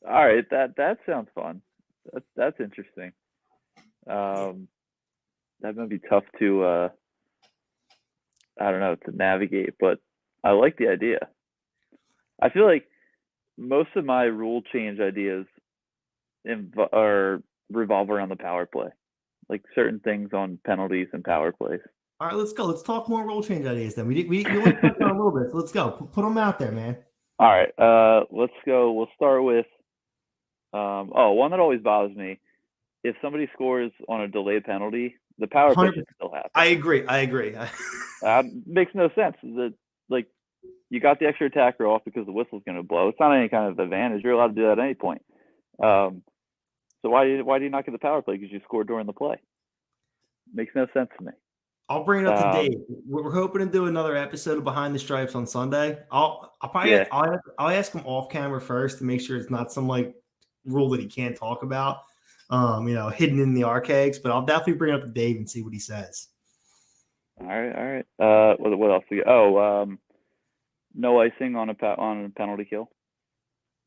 All right, that sounds fun. That's interesting. That might be tough to I don't know, to navigate, but I like the idea. I feel like most of my rule change ideas revolve around the power play, like certain things on penalties and power plays. All right, let's go. Let's talk more rule change ideas then. We only touched on a little bit, so let's go. Put them out there, man. All right, let's go. We'll start with one that always bothers me. If somebody scores on a delayed penalty, the power play should still happen. I agree. Makes no sense. Like you got the extra attacker off because the whistle's going to blow. It's not any kind of advantage. You're allowed to do that at any point. So why do you not get the power play because you scored during the play? Makes no sense to me. I'll bring it up to Dave. We're hoping to do another episode of Behind the Stripes on Sunday. I'll ask him off camera first to make sure it's not some like rule that he can't talk about. hidden in the archaics. But I'll definitely bring it up to Dave and see what he says. All right. What else we got? No icing on a penalty kill.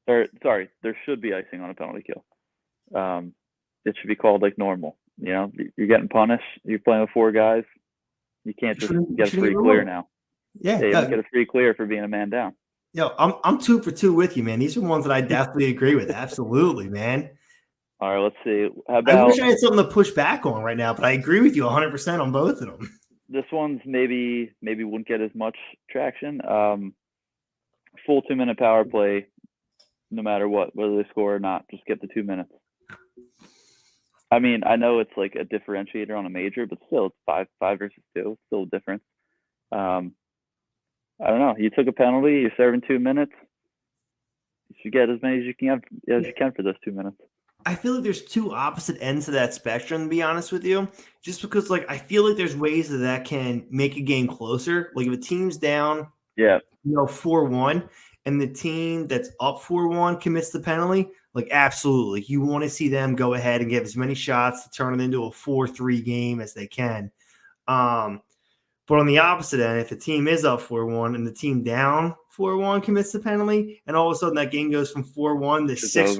Or sorry, there should be icing on a penalty kill. It should be called like normal. You're getting punished. You're playing with 4 guys. You can't just get a free clear now. Yeah, you don't get a free clear for being a man down. I'm 2 for 2 with you, man. These are ones that I definitely agree with. Absolutely, man. All right, let's see. I wish I had something to push back on right now, but I agree with you 100% on both of them. This one's maybe wouldn't get as much traction. Full 2-minute power play, no matter what, whether they score or not, just get the 2 minutes. I mean, I know it's like a differentiator on a major, but still, it's 5 versus 2. It's still a difference. I don't know. You took a penalty. You're serving 2 minutes. You should get as many as you can for those 2 minutes. I feel like there's 2 opposite ends of that spectrum, to be honest with you. Just because, I feel like there's ways that can make a game closer. Like if a team's down, 4-1, and the team that's up 4-1 commits the penalty, absolutely, you want to see them go ahead and get as many shots to turn it into a 4-3 game as they can. But on the opposite end, if the team is up 4-1 and the team down 4-1 commits the penalty, and all of a sudden that game goes from 4-1 to 6-1,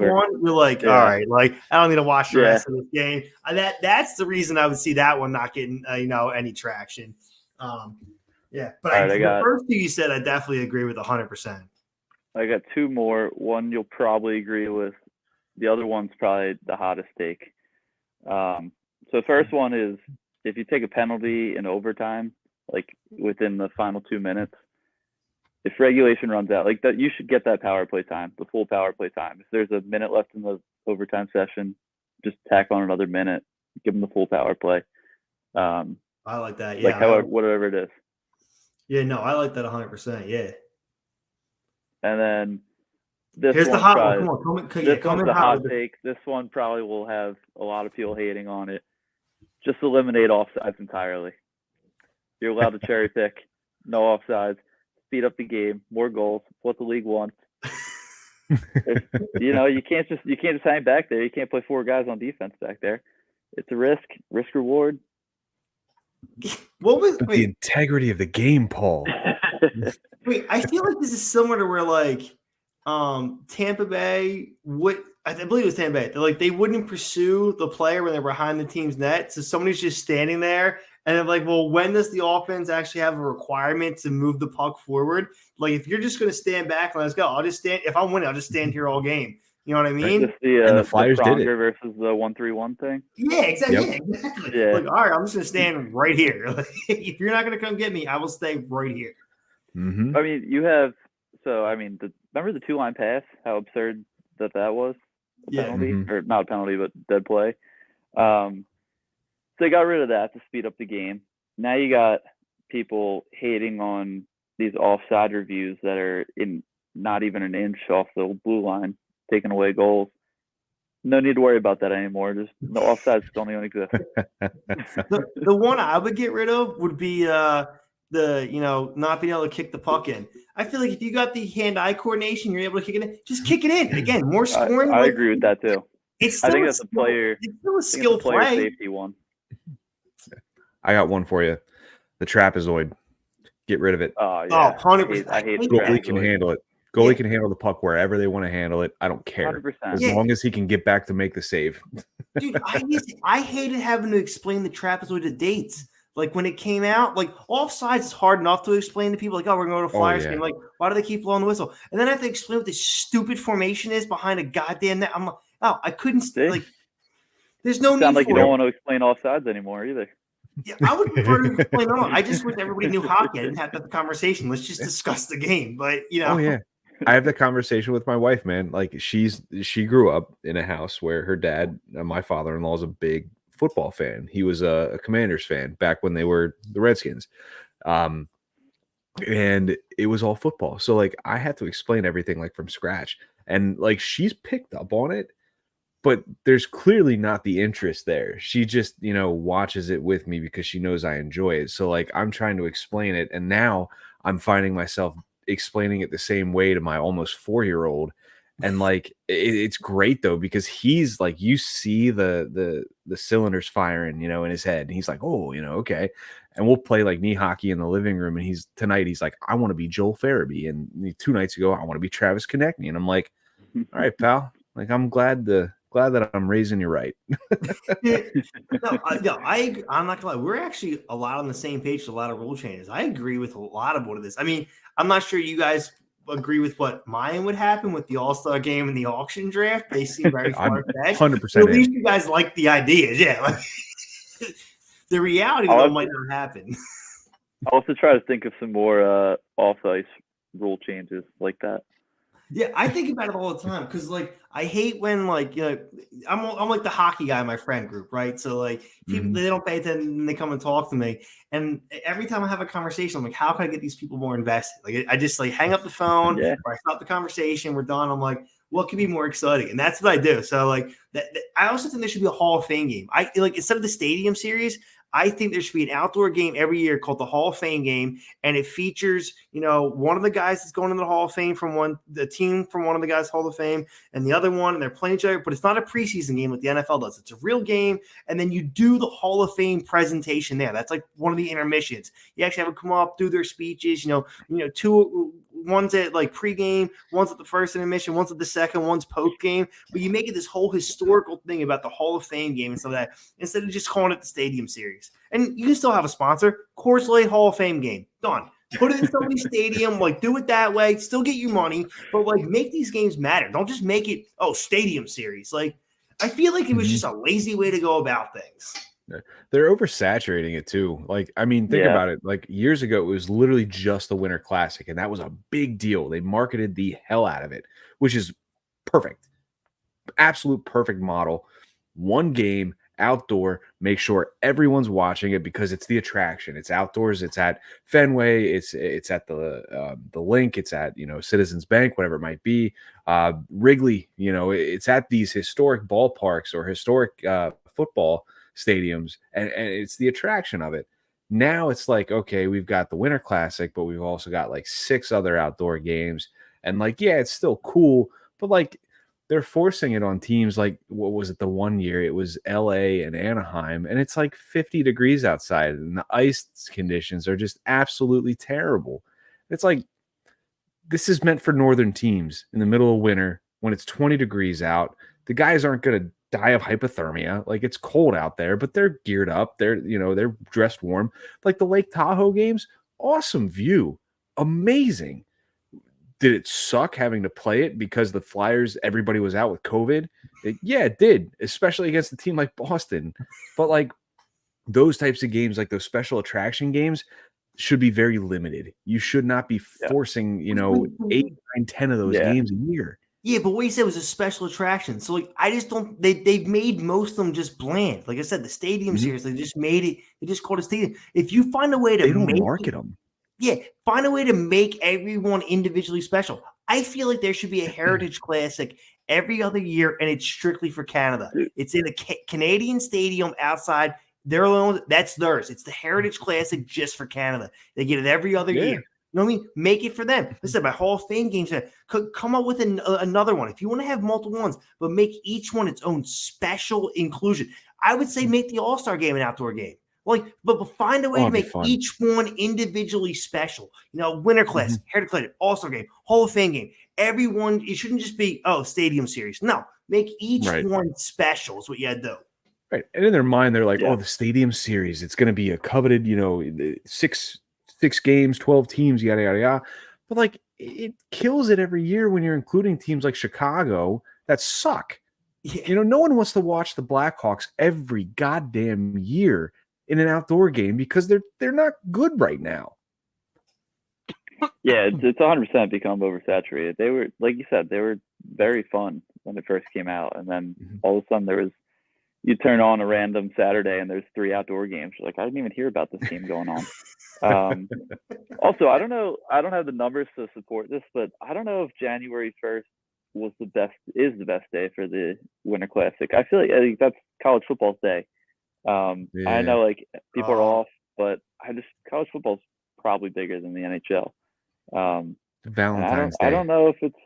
you're all right, I don't need to watch the rest of this game. That's the reason I would see that one not getting any traction. But the first 2 you said, I definitely agree with 100%. I got 2 more. One you'll probably agree with. The other one's probably the hottest take. So the first one is if you take a penalty in overtime, within the final 2 minutes, if regulation runs out, that, you should get that power play time, the full power play time. If there's a minute left in the overtime session, just tack on another minute, give them the full power play. I like that. Yeah. Whatever it is. Yeah, no, I like that 100%. Yeah. And then here's the hot one. Come on. This one's the hot take. This one probably will have a lot of people hating on it. Just eliminate offsides entirely. You're allowed to cherry pick, no offsides, speed up the game, more goals. It's what the league wants. You can't just hang back there. You can't play 4 guys on defense back there. It's a risk reward. The integrity of the game, Paul. Wait, I feel like this is similar to where Tampa Bay I believe it was Tampa Bay. They wouldn't pursue the player when they're behind the team's net. So somebody's just standing there and they're like, well, when does the offense actually have a requirement to move the puck forward? If you're just going to stand back and let's go, I'll just stand. If I'm winning, I'll just stand here all game. You know what I mean? And the Flyers did it versus the 1-3-1 thing. Yeah, exactly. Yep. Yeah, exactly. Yeah. All right, I'm just going to stand right here. If you're not going to come get me, I will stay right here. Mm-hmm. I mean, you have remember the 2-line pass? How absurd that was? Penalty, or not a penalty, but dead play. So they got rid of that to speed up the game. Now you got people hating on these offside reviews that are in not even an inch off the blue line, taking away goals. No need to worry about that anymore. Just the offsides don't even exist. The one I would get rid of would be not being able to kick the puck in. I feel like if you got the hand-eye coordination, you're able to kick it in. Just kick it in. Again, more scoring. I agree with that too. I think that's a player. It's still a skill play. Safety one. I got one for you. The trapezoid. Get rid of it. Oh, yeah. 100%. I hate goalie can handle it. Goalie can handle the puck wherever they want to handle it. I don't care. 100%. As long as he can get back to make the save. Dude, I hated having to explain the trapezoid to dates. When it came out, offsides is hard enough to explain to people. We're going to go to a Flyers game. Why do they keep blowing the whistle? And then I have to explain what this stupid formation is behind a goddamn net. I'm like, oh, I couldn't there's no need for it. Sound like you don't want to explain offsides anymore either. Yeah, I would prefer to explain. No, I just wish everybody knew hockey. I didn't have to have the conversation. Let's just discuss the game. But Oh yeah. I have the conversation with my wife, man. She grew up in a house where her dad, my father-in-law, is a big football fan. He was a Commanders fan back when they were the Redskins. And it was all football. So I had to explain everything from scratch. And she's picked up on it, but there's clearly not the interest there. She just, watches it with me because she knows I enjoy it. So I'm trying to explain it. And now I'm finding myself explaining it the same way to my almost 4-year-old. And like it's great though, because he's like, you see the cylinders firing, you know, in his head, and he's like, oh, you know, okay. And we'll play like knee hockey in the living room, and he's like, I want to be Joel Farabee, and 2 nights ago I want to be Travis Konechny, and I'm like, all right, pal, like I'm glad that I'm raising you right. Yeah. No, I'm not gonna lie. We're actually a lot on the same page with a lot of rule changes. I agree with a lot of what it is. I mean, I'm not sure you guys agree with what mine would happen with the All-Star game and the auction draft. They seem very I'm far-fetched. 100% But at least in. you guys like the ideas. Yeah. Like, the reality, though, might not happen. I'll also try to think of some more off-ice rule changes like that. Yeah, I think about it all the time because, like, I hate when, like, you know, I'm like the hockey guy in my friend group, right? So, like, people they don't pay attention and they come and talk to me, and every time I have a conversation, I'm like, how can I get these people more invested? Like, I just like hang up the phone Yeah. or I stop the conversation, we're done. I'm like, what could be more exciting? And that's what I do. So, like, I also think there should be a Hall of Fame game. I like instead of the Stadium Series, I think there should be an outdoor game every year called the Hall of Fame game, and it features, you know, one of the guys that's going into the Hall of Fame from the team from one of the guys Hall of Fame, and the other one, and they're playing each other. But it's not a preseason game like the NFL does. It's a real game, and then you do the Hall of Fame presentation there. That's like one of the intermissions. You actually have them come up, do their speeches. You know, one's at like pregame, one's at the first intermission, one's at the second, one's post game. But you make it this whole historical thing about the Hall of Fame game and stuff like that, instead of just calling it the Stadium Series. And you can still have a sponsor, Coors Light Hall of Fame game. Done. Put it in somebody's stadium, like do it that way, still get you money, but like make these games matter. Don't just make it, Stadium Series. Like, I feel like it was just a lazy way to go about things. They're oversaturating it too. Like, I mean, think about it. Like years ago, it was literally just the Winter Classic, and that was a big deal. They marketed the hell out of it, which is perfect. Absolute perfect model. One game, outdoor, make sure everyone's watching it because it's the attraction. It's outdoors, it's at Fenway, it's at the link, it's at, you know, Citizens Bank, whatever it might be. Wrigley, you know, it's at these historic ballparks or historic football stadiums, and it's the attraction of it. Now it's like, okay, we've got the Winter Classic, but we've also got like 6 other outdoor games, and like, yeah, it's still cool, but like they're forcing it on teams. Like, what was it, the one year it was LA and Anaheim, and it's like 50 degrees outside and the ice conditions are just absolutely terrible. It's like, this is meant for northern teams in the middle of winter when it's 20 degrees out. The guys aren't going to die of hypothermia. Like, it's cold out there, but they're geared up. They're dressed warm. Like the Lake Tahoe games, awesome view, amazing. Did it suck having to play it because the Flyers, everybody was out with COVID? Yeah, it did, especially against a team like Boston. But like those types of games, like those special attraction games, should be very limited. You should not be forcing, 8, 9, 10 of those games a year. Yeah, but what you said was a special attraction. So like, I just don't. They've made most of them just bland. Like I said, the Stadium Series, they just made it. They just called it stadium. If you find a way to they don't market them. Yeah, find a way to make everyone individually special. I feel like there should be a Heritage Classic every other year, and it's strictly for Canada. It's in a Canadian stadium outside. They're alone. That's theirs. It's the Heritage Classic just for Canada. They get it every other year. You know what I mean? Make it for them. Listen, my Hall of Fame games could come up with another one. If you want to have multiple ones, but make each one its own special inclusion. I would say make the All-Star game an outdoor game. Like, but find a way to make each one individually special. You know, Winter Classic, Heritage Classic, All-Star game, Hall of Fame game. Everyone, it shouldn't just be, Stadium Series. No, make each one special is what you had to do. Right. And in their mind, they're like, the Stadium Series, it's going to be a coveted, 6 games, 12 teams, yada, yada, yada. But like, it kills it every year when you're including teams like Chicago that suck. Yeah. No one wants to watch the Blackhawks every goddamn year in an outdoor game because they're not good right now. Yeah, it's 100% become oversaturated. They were, like you said, they were very fun when they first came out, and then all of a sudden you turn on a random Saturday and there's 3 outdoor games. You're like, I didn't even hear about this game going on. Also, I don't know, I don't have the numbers to support this, but I don't know if January 1st is the best day for the Winter Classic. I think that's college football's day. I know like people are off, but college football's probably bigger than the NHL. Valentine's Day. I don't know if it's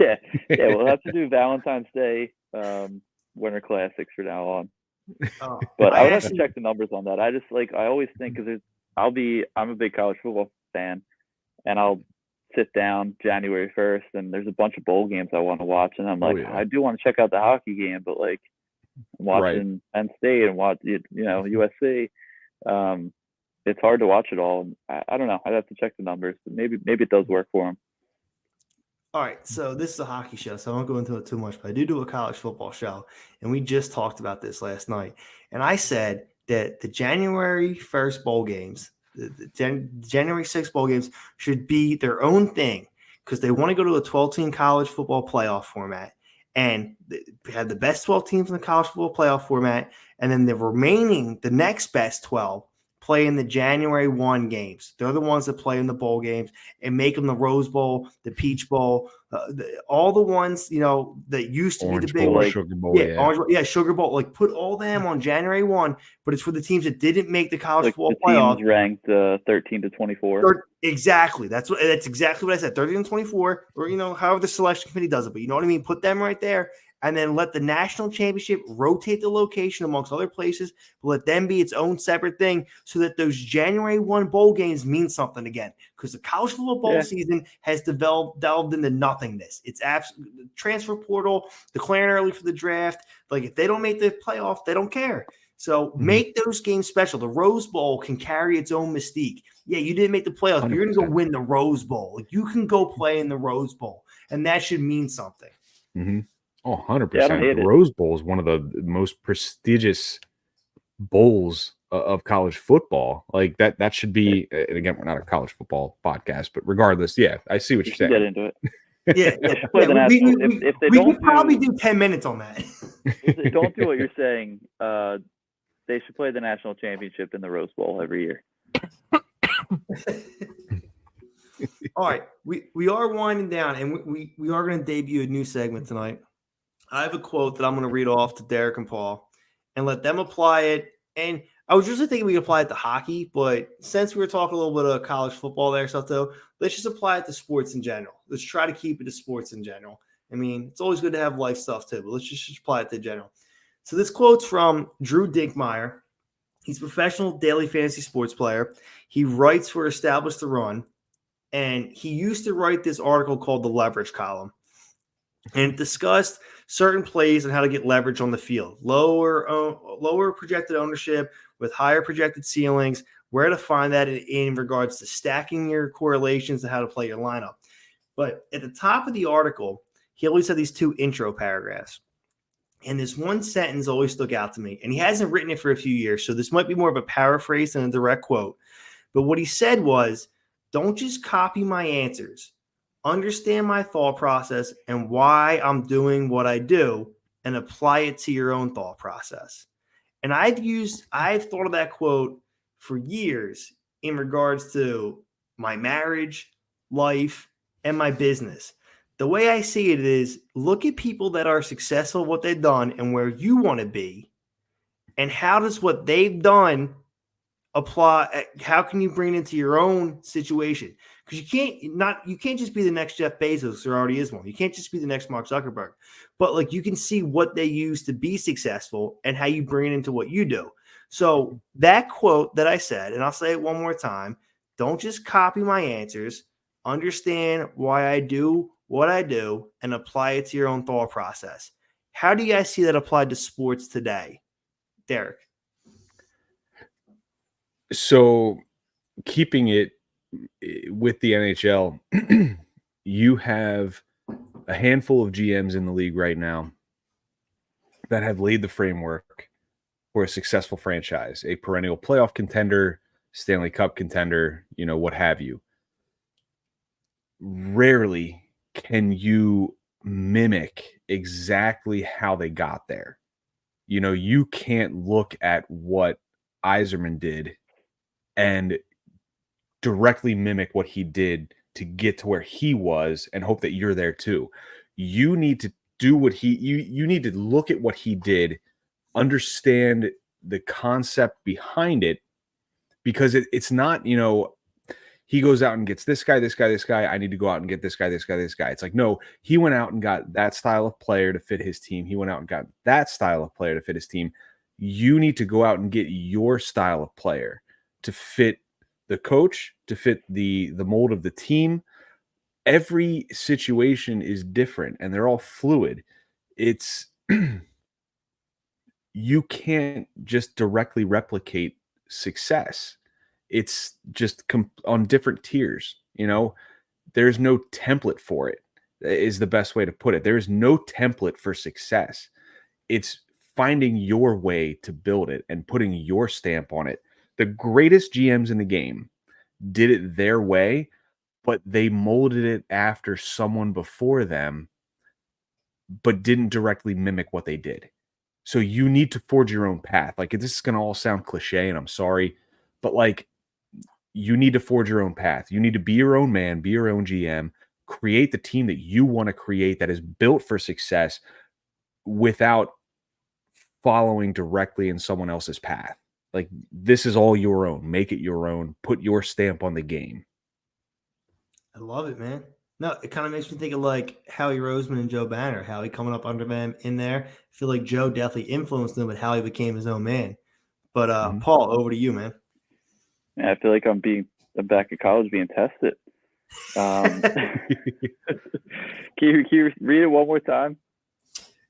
Yeah, we'll have to do Valentine's Day Winter Classics from now on. But I would have to check the numbers on that. I just I always think because I'm a big college football fan, and I'll sit down January 1st, and there's a bunch of bowl games I want to watch, and I'm like, I do want to check out the hockey game, but I'm watching Penn State and watch USC. It's hard to watch it all. I don't know. I'd have to check the numbers, but maybe it does work for them. All right, so this is a hockey show, so I won't go into it too much, but I do a college football show, and we just talked about this last night. And I said that the January 1st bowl games, the January 6th bowl games should be their own thing because they want to go to a 12-team college football playoff format. And they had the best 12 teams in the college football playoff format, and then the next best 12 play in the January 1 games. They're the ones that play in the bowl games and make them the Rose Bowl, the Peach Bowl, all the ones, that used to Orange be the big Bowl, like, Sugar Bowl. Sugar Bowl. Put all them on January 1, but it's for the teams that didn't make the college football the playoff. Teams ranked 13 to 24. Exactly. That's exactly what I said. 13 to 24, or however the selection committee does it. But you know what I mean? Put them right there. And then let the national championship rotate the location amongst other places. Let them be its own separate thing so that those January 1 bowl games mean something again. Because the college football bowl season has delved into nothingness. It's absolutely transfer portal, declaring early for the draft. If they don't make the playoff, they don't care. So make those games special. The Rose Bowl can carry its own mystique. Yeah, you didn't make the playoffs, but you're going to go win the Rose Bowl. You can go play in the Rose Bowl, and that should mean something. Mm-hmm. Oh, 100%. The Rose Bowl is one of the most prestigious bowls of college football. That should be, and again, we're not a college football podcast, but regardless, I see what you're saying. Get into it. If they don't probably do 10 minutes on that. If they don't do what you're saying, they should play the national championship in the Rose Bowl every year. All right, we are winding down, and we are going to debut a new segment tonight. I have a quote that I'm going to read off to Derek and Paul and let them apply it. And I was just thinking we could apply it to hockey, but since we were talking a little bit of college football there, Soto, let's just apply it to sports in general. Let's try to keep it to sports in general. I mean, it's always good to have life stuff too, but let's just apply it to general. So this quote's from Drew Dinkmeyer. He's a professional daily fantasy sports player. He writes for Establish the Run, and he used to write this article called The Leverage Column. And it discussed certain plays and how to get leverage on the field. Lower projected ownership with higher projected ceilings, where to find that in regards to stacking your correlations and how to play your lineup. But at the top of the article, he always had these two intro paragraphs. And this one sentence always stuck out to me. And he hasn't written it for a few years, so this might be more of a paraphrase than a direct quote. But what he said was, don't just copy my answers. Understand my thought process and why I'm doing what I do and apply it to your own thought process. And I've thought of that quote for years in regards to my marriage, life, and my business. The way I see it is look at people that are successful, what they've done and where you want to be, and how does what they've done apply? How can you bring it into your own situation? Because you can't just be the next Jeff Bezos. There already is one. You can't just be the next Mark Zuckerberg. But you can see what they use to be successful and how you bring it into what you do. So that quote that I said, and I'll say it one more time, don't just copy my answers. Understand why I do what I do and apply it to your own thought process. How do you guys see that applied to sports today? Derek. So keeping it with the NHL, you have a handful of GMs in the league right now that have laid the framework for a successful franchise, a perennial playoff contender, Stanley Cup contender, what have you. Rarely can you mimic exactly how they got there. You can't look at what Yzerman did and directly mimic what he did to get to where he was and hope that you're there too. You need to do what you need to look at what he did, understand the concept behind it, because it's not, he goes out and gets this guy, this guy, this guy. I need to go out and get this guy, this guy, this guy. It's like, no, he went out and got that style of player to fit his team. He went out and got that style of player to fit his team. You need to go out and get your style of player to fit the coach, to fit the mold of the team. Every situation is different and they're all fluid. It's you can't just directly replicate success. It's just on different tiers, there's no template for it, is the best way to put it. There's no template for success. It's finding your way to build it and putting your stamp on it. The greatest GMs in the game did it their way, but they molded it after someone before them, but didn't directly mimic what they did. So you need to forge your own path. Like, this is going to all sound cliche, and I'm sorry, but like, you need to forge your own path. You need to be your own man, be your own GM, create the team that you want to create that is built for success without following directly in someone else's path. Like, this is all your own. Make it your own. Put your stamp on the game. I love it, man. No, it kind of makes me think of like Howie Roseman and Joe Banner, Howie coming up under them in there. I feel like Joe definitely influenced them, but Howie became his own man. But Paul, over to you, man. Yeah, I feel like I'm back at college being tested. Can you read it one more time?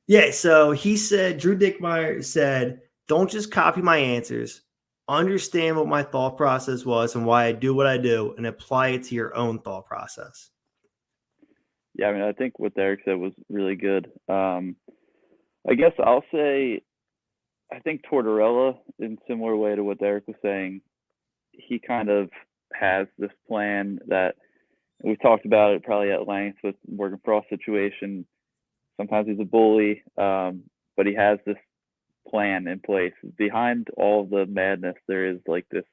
Yeah, so he said, Drew Dickmeyer said, don't just copy my answers. Understand what my thought process was and why I do what I do, and apply it to your own thought process. Yeah, I mean, I think what Derek said was really good. I guess I'll say, I think Tortorella, in similar way to what Derek was saying, he kind of has this plan that we talked about it probably at length with Morgan Frost situation. Sometimes he's a bully, but he has this plan in place. Behind all the madness, there is like this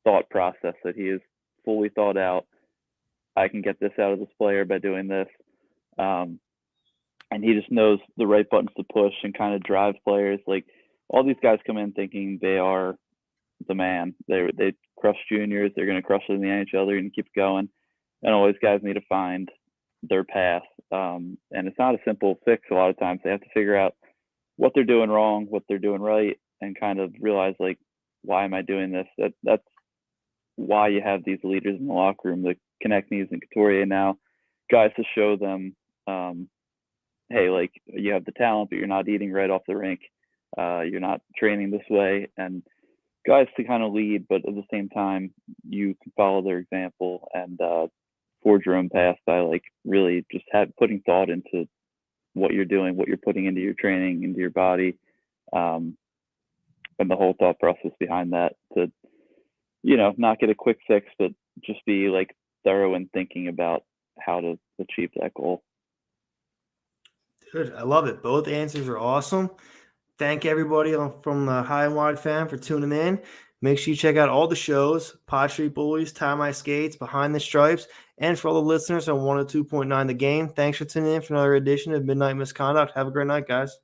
thought process that he is fully thought out. I can get this out of this player by doing this. And he just knows the right buttons to push and kind of drive players. Like, all these guys come in thinking they are the man. They crush juniors. They're going to crush it in the NHL. They're going to keep going. And all these guys need to find their path. And it's not a simple fix a lot of times. They have to figure out what they're doing wrong, what they're doing right, and kind of realize, like, why am I doing this? That's why you have these leaders in the locker room, like Konechny's and Couturier now, guys to show them, hey, like, you have the talent, but you're not eating right off the rink. You're not training this way. And guys to kind of lead, but at the same time, you can follow their example and forge your own path by, like, really just putting thought into what you're doing, what you're putting into your training, into your body, and the whole thought process behind that to, not get a quick fix, but just be, like, thorough in thinking about how to achieve that goal. Good. I love it. Both answers are awesome. Thank everybody from the High and Wide fan for tuning in. Make sure you check out all the shows, Pod Street Bullies, Tie My Skates, Behind the Stripes, and for all the listeners on 102.9 The Game, thanks for tuning in for another edition of Midnight Misconduct. Have a great night, guys.